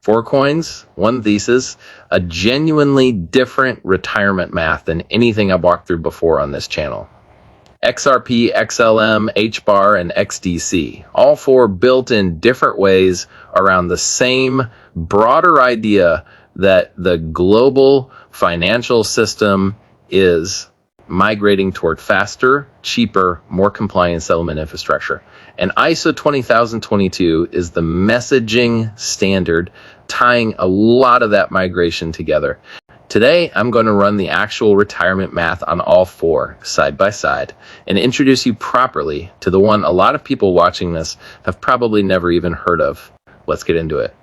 4 coins, 1 thesis, a genuinely different retirement math than anything I've walked through before on this channel. XRP, XLM, HBAR, and XDC, all 4 built in different ways around the same broader idea that the global financial system is migrating toward faster, cheaper, more compliant settlement infrastructure. And ISO 20022 is the messaging standard tying a lot of that migration together. Today, I'm going to run the actual retirement math on all 4 side by side and introduce you properly to the one a lot of people watching this have probably never even heard of. Let's get into it.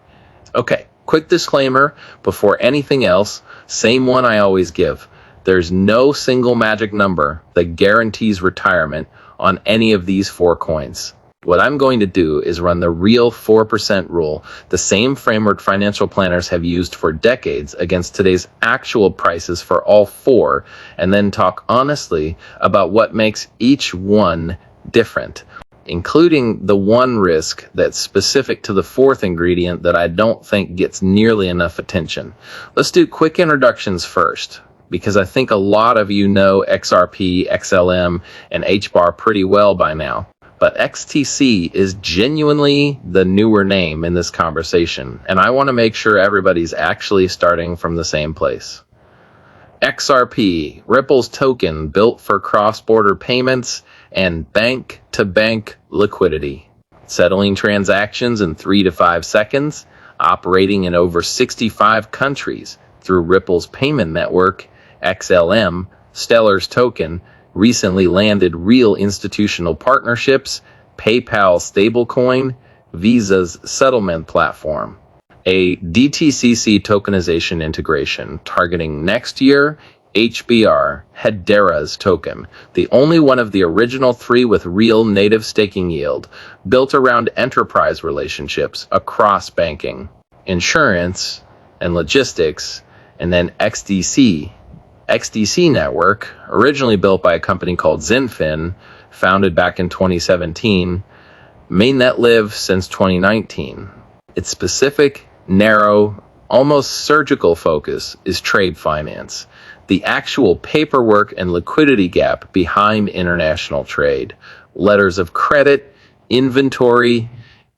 Okay, quick disclaimer before anything else, same one I always give. There's no single magic number that guarantees retirement on any of these 4 coins. What I'm going to do is run the real 4% rule, the same framework financial planners have used for decades against today's actual prices for all 4, and then talk honestly about what makes each one different, including the one risk that's specific to the 4th ingredient that I don't think gets nearly enough attention. Let's do quick introductions first, because I think a lot of you know XRP, XLM, and HBAR pretty well by now. But XTC is genuinely the newer name in this conversation, and I want to make sure everybody's actually starting from the same place. XRP, Ripple's token built for cross-border payments and bank-to-bank liquidity, settling transactions in 3 to 5 seconds, operating in over 65 countries through Ripple's payment network. XLM, Stellar's token, recently landed real institutional partnerships, PayPal stablecoin, Visa's settlement platform, a DTCC tokenization integration targeting next year, HBAR, Hedera's token, the only one of the original 3 with real native staking yield, built around enterprise relationships across banking, insurance, and logistics, and then XDC Network, originally built by a company called Zinfin, founded back in 2017, mainnet live since 2019. Its specific, narrow, almost surgical focus is trade finance, the actual paperwork and liquidity gap behind international trade, letters of credit, inventory,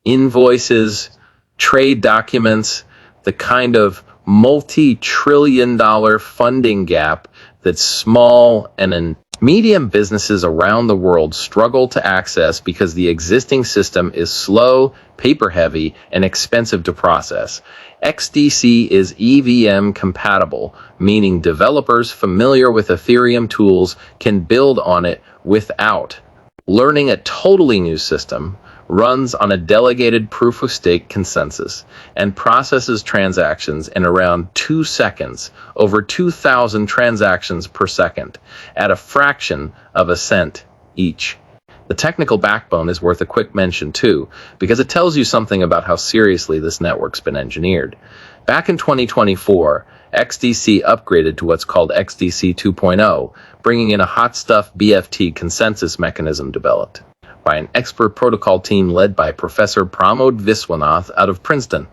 invoices, trade documents, the kind of multi-trillion-dollar funding gap that small and medium businesses around the world struggle to access because the existing system is slow, paper-heavy, and expensive to process. XDC is EVM compatible, meaning developers familiar with Ethereum tools can build on it without learning a totally new system, runs on a delegated proof-of-stake consensus, and processes transactions in around 2 seconds, over 2,000 transactions per second, at a fraction of a cent each. The technical backbone is worth a quick mention too, because it tells you something about how seriously this network's been engineered. Back in 2024, XDC upgraded to what's called XDC 2.0, bringing in a hot stuff BFT consensus mechanism developed by an expert protocol team led by Professor Pramod Viswanath out of Princeton.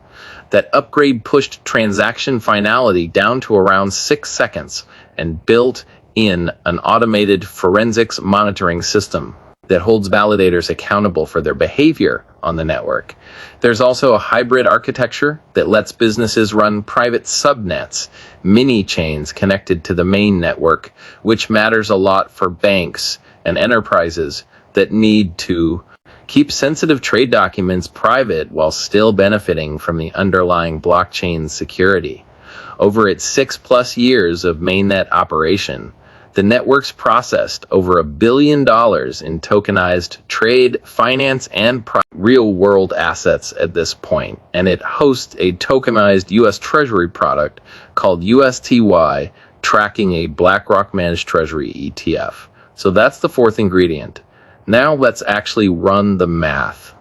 That upgrade pushed transaction finality down to around 6 seconds and built in an automated forensics monitoring system that holds validators accountable for their behavior on the network. There's also a hybrid architecture that lets businesses run private subnets, mini chains connected to the main network, which matters a lot for banks and enterprises that need to keep sensitive trade documents private while still benefiting from the underlying blockchain security. Over its 6+ years of mainnet operation, the network's processed over $1 billion in tokenized trade, finance, and real-world assets at this point, and it hosts a tokenized U.S. Treasury product called USTY, tracking a BlackRock-managed Treasury ETF. So that's the 4th ingredient. Now let's actually run the math.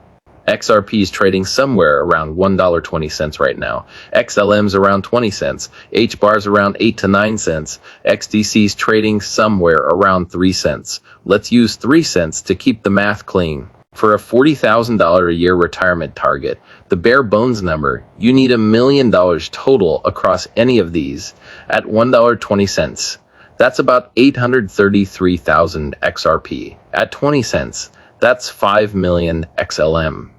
XRP is trading somewhere around $1.20 right now. XLM's around 20 cents. HBAR's around 8 to 9 cents. XDC's trading somewhere around 3 cents. Let's use 3 cents to keep the math clean. For a $40,000 a year retirement target, the bare bones number, you need $1 million total across any of these at $1.20. That's about 833,000 XRP. At 20 cents, that's 5 million XLM.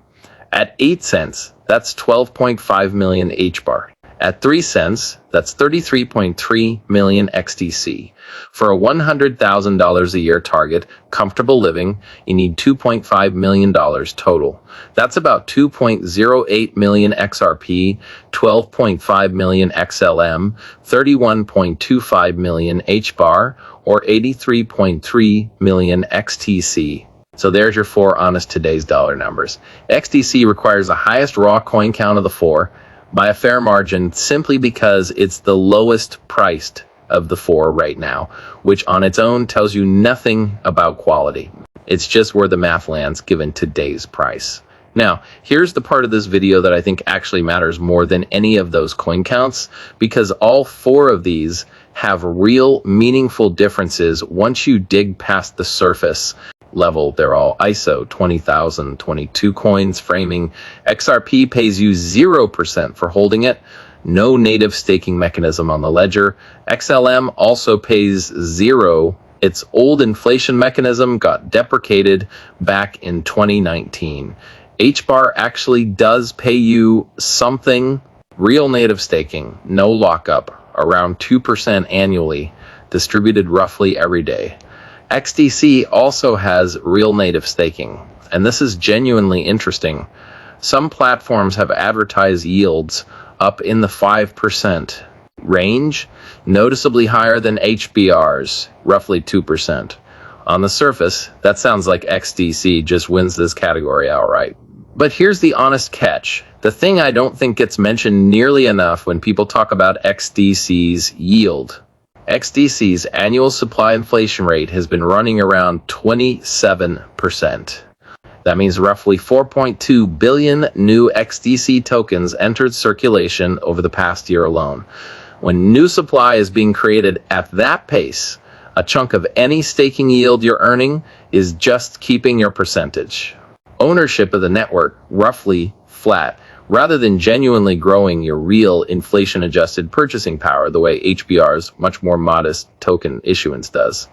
At 8 cents, that's 12.5 million HBAR. At 3 cents, that's 33.3 million XDC. For a $100,000 a year target, comfortable living, you need $2.5 million total. That's about 2.08 million XRP, 12.5 million XLM, 31.25 million HBAR, or 83.3 million XTC. So there's your 4 honest today's dollar numbers. XDC requires the highest raw coin count of the 4 by a fair margin simply because it's the lowest priced of the 4 right now, which on its own tells you nothing about quality. It's just where the math lands given today's price. Now, here's the part of this video that I think actually matters more than any of those coin counts, because all 4 of these have real meaningful differences once you dig past the surface level. They're all ISO 20,022 coins framing. XRP pays you 0% for holding it. No native staking mechanism on the ledger. XLM also pays 0. Its old inflation mechanism got deprecated back in 2019. HBAR actually does pay you something. Real native staking, no lockup, around 2% annually, distributed roughly every day. XDC also has real native staking, and this is genuinely interesting. Some platforms have advertised yields up in the 5% range, noticeably higher than HBAR's, roughly 2%. On the surface, that sounds like XDC just wins this category outright. But here's the honest catch. The thing I don't think gets mentioned nearly enough when people talk about XDC's yield. XDC's annual supply inflation rate has been running around 27%. That means roughly 4.2 billion new XDC tokens entered circulation over the past year alone. When new supply is being created at that pace, a chunk of any staking yield you're earning is just keeping your percentage. Ownership of the network roughly flat, rather than genuinely growing your real inflation-adjusted purchasing power the way HBAR's much more modest token issuance does.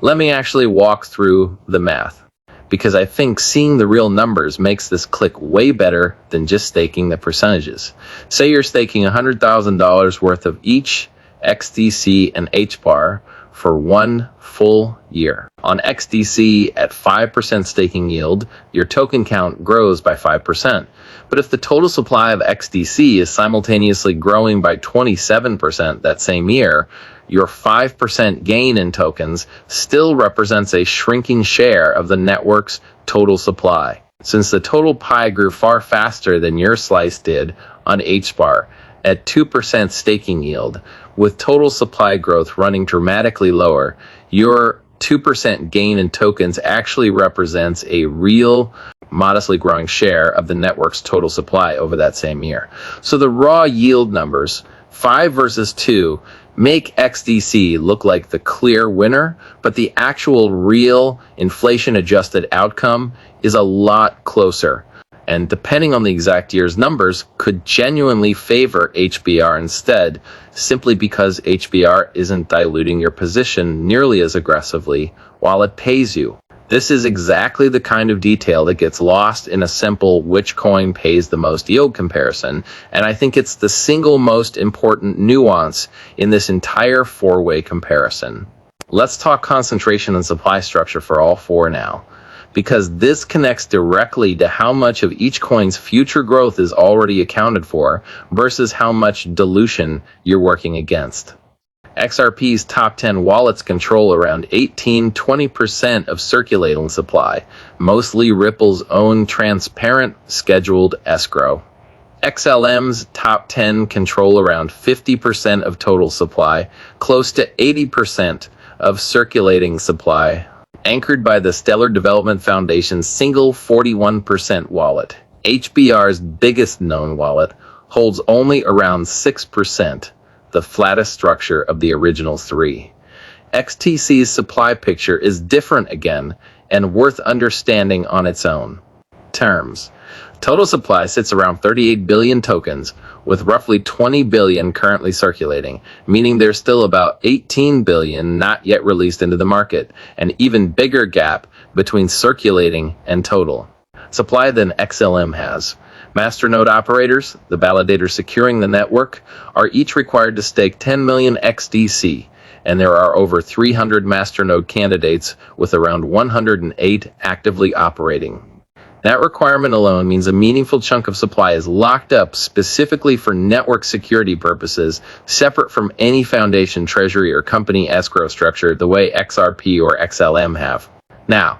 Let me actually walk through the math, because I think seeing the real numbers makes this click way better than just staking the percentages. Say you're staking $100,000 worth of each XDC and HBAR for 1 full year. On XDC at 5% staking yield, your token count grows by 5%. But if the total supply of XDC is simultaneously growing by 27% that same year, your 5% gain in tokens still represents a shrinking share of the network's total supply. Since the total pie grew far faster than your slice did on HBAR at 2% staking yield, with total supply growth running dramatically lower, your 2% gain in tokens actually represents a real, modestly growing share of the network's total supply over that same year. So the raw yield numbers, 5 versus 2, make XDC look like the clear winner, but the actual real inflation-adjusted outcome is a lot closer. And depending on the exact year's numbers, could genuinely favor HBAR instead, simply because HBAR isn't diluting your position nearly as aggressively while it pays you. This is exactly the kind of detail that gets lost in a simple which coin pays the most yield comparison, and I think it's the single most important nuance in this entire 4-way comparison. Let's talk concentration and supply structure for all 4 now, because this connects directly to how much of each coin's future growth is already accounted for versus how much dilution you're working against. XRP's top 10 wallets control around 18-20% of circulating supply, mostly Ripple's own transparent scheduled escrow. XLM's top 10 control around 50% of total supply, close to 80% of circulating supply, anchored by the Stellar Development Foundation's single 41% wallet. HBAR's biggest known wallet holds only around 6%, the flattest structure of the original 3. XTC's supply picture is different again, and worth understanding on its own terms. Total supply sits around 38 billion tokens, with roughly 20 billion currently circulating, meaning there's still about 18 billion not yet released into the market, an even bigger gap between circulating and total supply than XLM has. Masternode operators, the validators securing the network, are each required to stake 10 million XDC, and there are over 300 masternode candidates with around 108 actively operating. That requirement alone means a meaningful chunk of supply is locked up specifically for network security purposes, separate from any foundation, treasury, or company escrow structure the way XRP or XLM have. Now,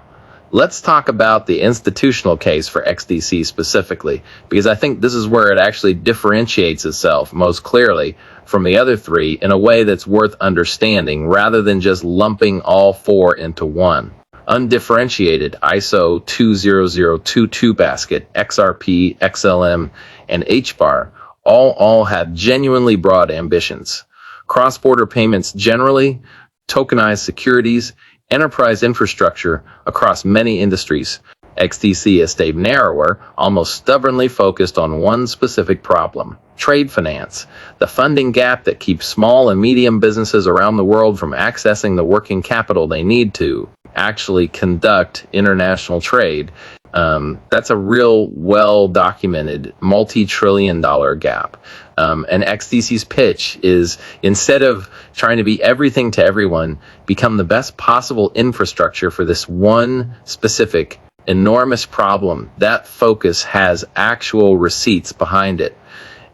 let's talk about the institutional case for XDC specifically, because I think this is where it actually differentiates itself most clearly from the other three in a way that's worth understanding rather than just lumping all four into one. Undifferentiated ISO 20022 basket, XRP, XLM, and HBAR all have genuinely broad ambitions. Cross-border payments generally, tokenized securities, enterprise infrastructure across many industries. XDC has stayed narrower, almost stubbornly focused on one specific problem: trade finance, the funding gap that keeps small and medium businesses around the world from accessing the working capital they need to actually conduct international trade. That's a real well-documented multi-trillion-dollar gap. And XDC's pitch is, instead of trying to be everything to everyone, become the best possible infrastructure for this one specific enormous problem. That focus has actual receipts behind it.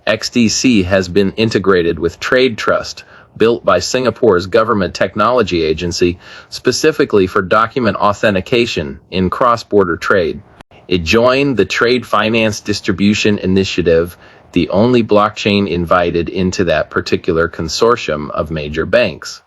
XDC has been integrated with Trade Trust, built by Singapore's government technology agency specifically for document authentication in cross-border trade. It joined the Trade Finance Distribution Initiative, the only blockchain invited into that particular consortium of major banks.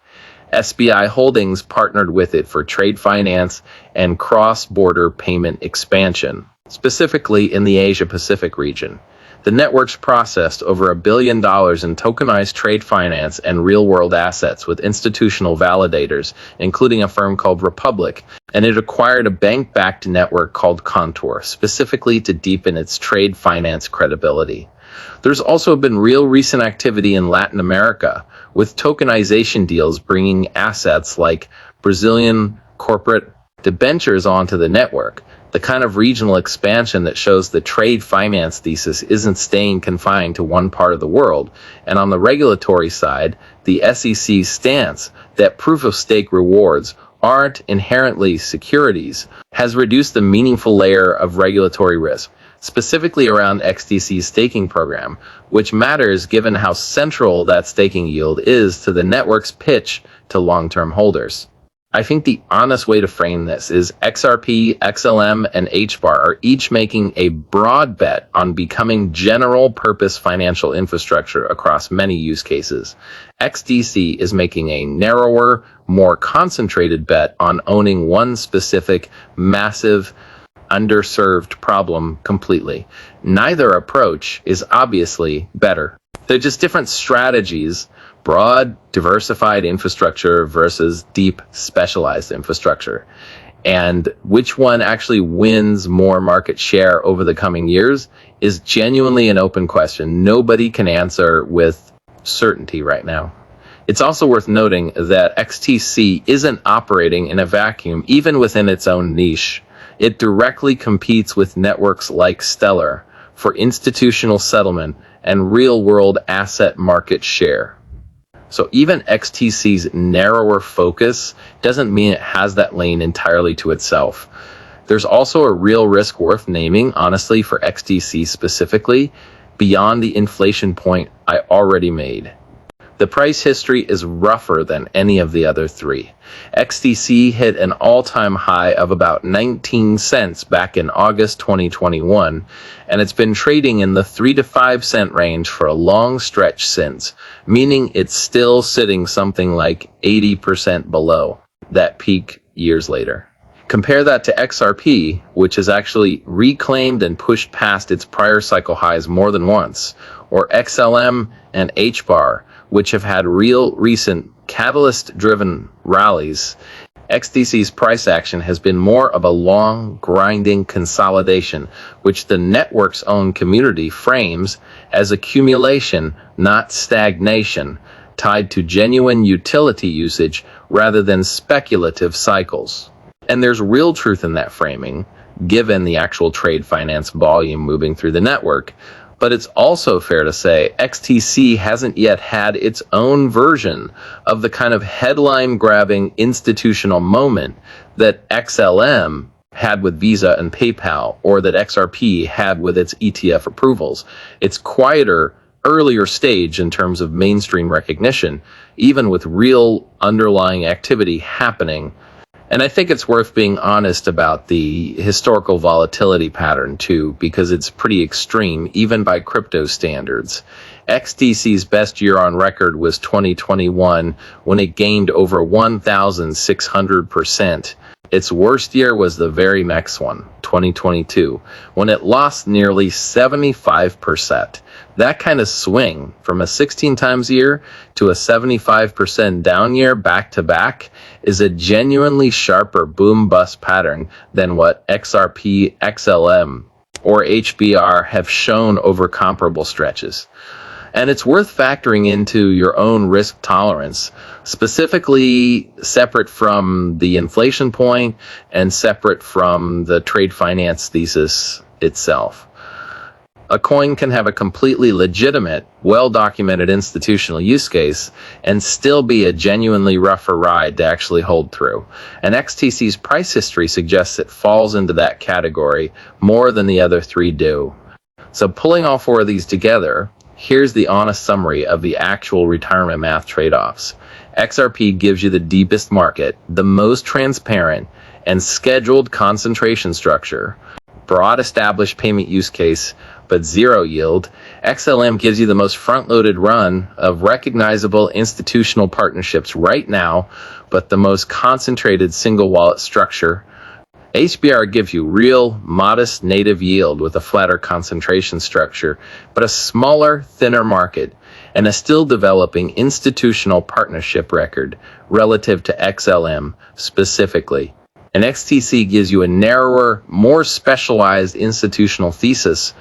SBI Holdings partnered with it for trade finance and cross-border payment expansion, specifically in the Asia-Pacific region. The network's processed over $1 billion in tokenized trade finance and real-world assets with institutional validators, including a firm called Republic, and it acquired a bank-backed network called Contour, specifically to deepen its trade finance credibility. There's also been real recent activity in Latin America, with tokenization deals bringing assets like Brazilian corporate debentures onto the network. The kind of regional expansion that shows the trade finance thesis isn't staying confined to one part of the world. And on the regulatory side, the SEC's stance that proof-of-stake rewards aren't inherently securities has reduced the meaningful layer of regulatory risk, specifically around XDC's staking program, which matters given how central that staking yield is to the network's pitch to long-term holders. I think the honest way to frame this is XRP, XLM, and HBAR are each making a broad bet on becoming general-purpose financial infrastructure across many use cases. XDC is making a narrower, more concentrated bet on owning one specific, massive, underserved problem completely. Neither approach is obviously better. They're just different strategies: broad, diversified infrastructure versus deep, specialized infrastructure. And which one actually wins more market share over the coming years is genuinely an open question nobody can answer with certainty right now. It's also worth noting that XTC isn't operating in a vacuum, even within its own niche. It directly competes with networks like Stellar for institutional settlement and real-world asset market share. So even XTC's narrower focus doesn't mean it has that lane entirely to itself. There's also a real risk worth naming, honestly, for XTC specifically, beyond the inflation point I already made. The price history is rougher than any of the other three. XDC hit an all-time high of about 19 cents back in August 2021, and it's been trading in the 3 to 5 cent range for a long stretch since, meaning it's still sitting something like 80% below that peak years later. Compare that to XRP, which has actually reclaimed and pushed past its prior cycle highs more than once, or XLM and HBAR, which have had real recent catalyst-driven rallies, XDC's price action has been more of a long, grinding consolidation, which the network's own community frames as accumulation, not stagnation, tied to genuine utility usage rather than speculative cycles. And there's real truth in that framing, given the actual trade finance volume moving through the network. But it's also fair to say XTC hasn't yet had its own version of the kind of headline-grabbing institutional moment that XLM had with Visa and PayPal, or that XRP had with its ETF approvals. It's quieter, earlier stage in terms of mainstream recognition, even with real underlying activity happening. And I think it's worth being honest about the historical volatility pattern too, because it's pretty extreme, even by crypto standards. XDC's best year on record was 2021, when it gained over 1,600%. Its worst year was the very next one, 2022, when it lost nearly 75%. That kind of swing from a 16 times year to a 75% down year back to back is a genuinely sharper boom-bust pattern than what XRP, XLM, or HBAR have shown over comparable stretches. And it's worth factoring into your own risk tolerance, specifically separate from the inflation point and separate from the trade finance thesis itself. A coin can have a completely legitimate, well-documented institutional use case and still be a genuinely rougher ride to actually hold through. And XTC's price history suggests it falls into that category more than the other three do. So pulling all four of these together, here's the honest summary of the actual retirement math trade-offs. XRP gives you the deepest market, the most transparent, and scheduled concentration structure, broad established payment use case, but zero yield. XLM gives you the most front-loaded run of recognizable institutional partnerships right now, but the most concentrated single wallet structure. HBAR gives you real, modest native yield with a flatter concentration structure, but a smaller, thinner market, and a still developing institutional partnership record relative to XLM specifically. And XTC gives you a narrower, more specialized institutional thesis,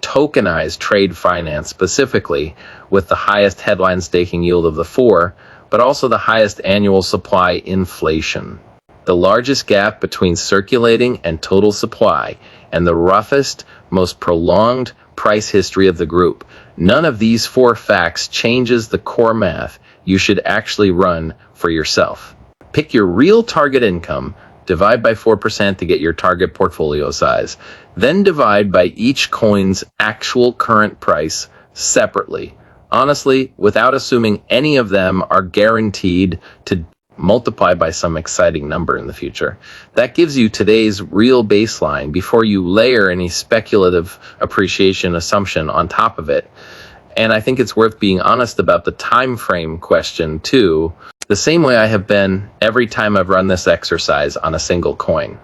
tokenized trade finance specifically, with the highest headline staking yield of the four, but also the highest annual supply inflation, the largest gap between circulating and total supply, and the roughest, most prolonged price history of the group. None of these four facts changes the core math you should actually run for yourself. Pick your real target income, divide by 4% to get your target portfolio size, then divide by each coin's actual current price separately. Honestly, without assuming any of them are guaranteed to multiply by some exciting number in the future. That gives you today's real baseline before you layer any speculative appreciation assumption on top of it. And I think it's worth being honest about the time frame question too, the same way I have been every time I've run this exercise on a single coin.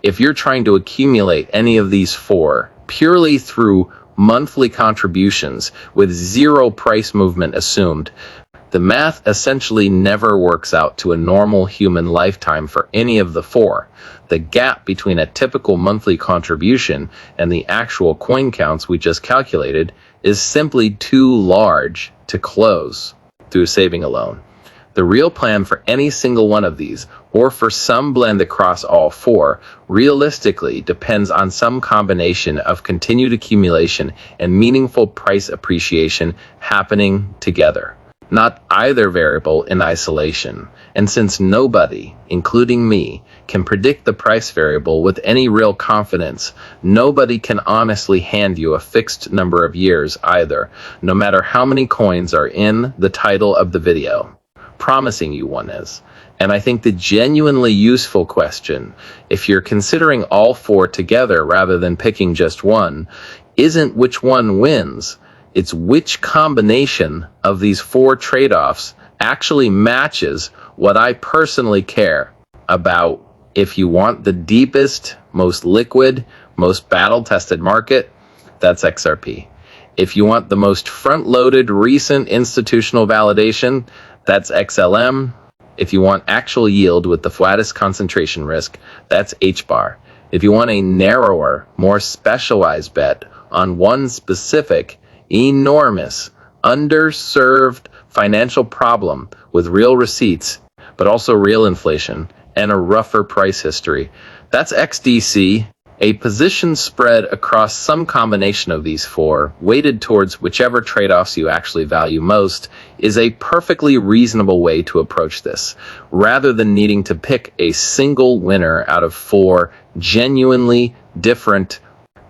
If you're trying to accumulate any of these four purely through monthly contributions with zero price movement assumed, the math essentially never works out to a normal human lifetime for any of the four. The gap between a typical monthly contribution and the actual coin counts we just calculated is simply too large to close through saving alone. The real plan for any single one of these, or for some blend across all four, realistically depends on some combination of continued accumulation and meaningful price appreciation happening together, not either variable in isolation. And since nobody, including me, can predict the price variable with any real confidence, nobody can honestly hand you a fixed number of years either, no matter how many coins are in the title of the video promising you one is. And I think the genuinely useful question, if you're considering all four together rather than picking just one, isn't which one wins. It's which combination of these four trade-offs actually matches what I personally care about. If you want the deepest, most liquid, most battle-tested market, that's XRP. If you want the most front-loaded recent institutional validation, that's XLM. If you want actual yield with the flattest concentration risk, that's HBAR. If you want a narrower, more specialized bet on one specific, enormous, underserved financial problem with real receipts, but also real inflation and a rougher price history, that's XDC. A position spread across some combination of these four, weighted towards whichever trade-offs you actually value most, is a perfectly reasonable way to approach this, rather than needing to pick a single winner out of four genuinely different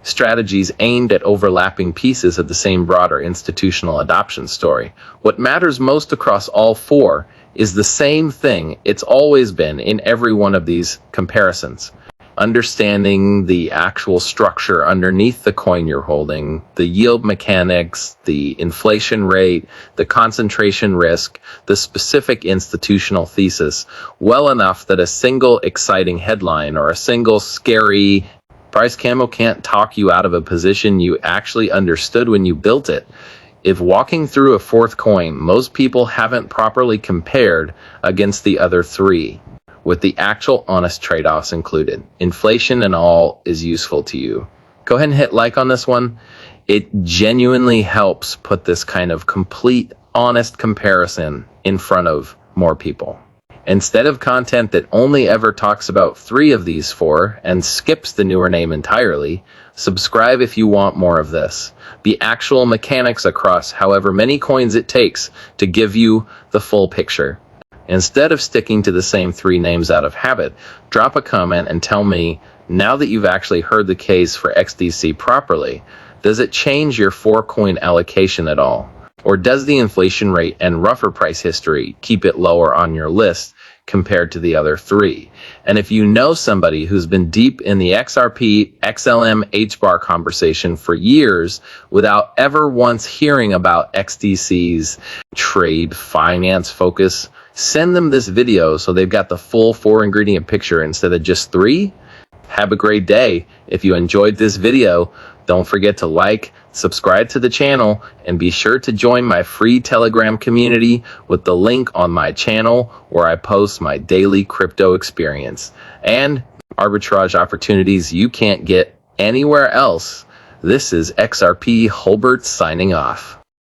strategies aimed at overlapping pieces of the same broader institutional adoption story. What matters most across all four is the same thing it's always been in every one of these comparisons. Understanding the actual structure underneath the coin you're holding, the yield mechanics, the inflation rate, the concentration risk, the specific institutional thesis, well enough that a single exciting headline or a single scary price candle can't talk you out of a position you actually understood when you built it. If walking through a fourth coin, most people haven't properly compared against the other three, with the actual honest trade-offs included. Inflation and all is useful to you. Go ahead and hit like on this one. It genuinely helps put this kind of complete, honest comparison in front of more people. Instead of content that only ever talks about three of these four and skips the newer name entirely, subscribe if you want more of this. The actual mechanics across however many coins it takes to give you the full picture. Instead of sticking to the same three names out of habit, drop a comment and tell me, now that you've actually heard the case for XDC properly, does it change your four-coin allocation at all? Or does the inflation rate and rougher price history keep it lower on your list compared to the other three? And if you know somebody who's been deep in the XRP, XLM, HBAR conversation for years without ever once hearing about XDC's trade finance focus, send them this video so they've got the full four-ingredient picture instead of just three. Have a great day. If you enjoyed this video, don't forget to like, subscribe to the channel, and be sure to join my free Telegram community with the link on my channel where I post my daily crypto experience and arbitrage opportunities you can't get anywhere else. This is XRP Holbert signing off.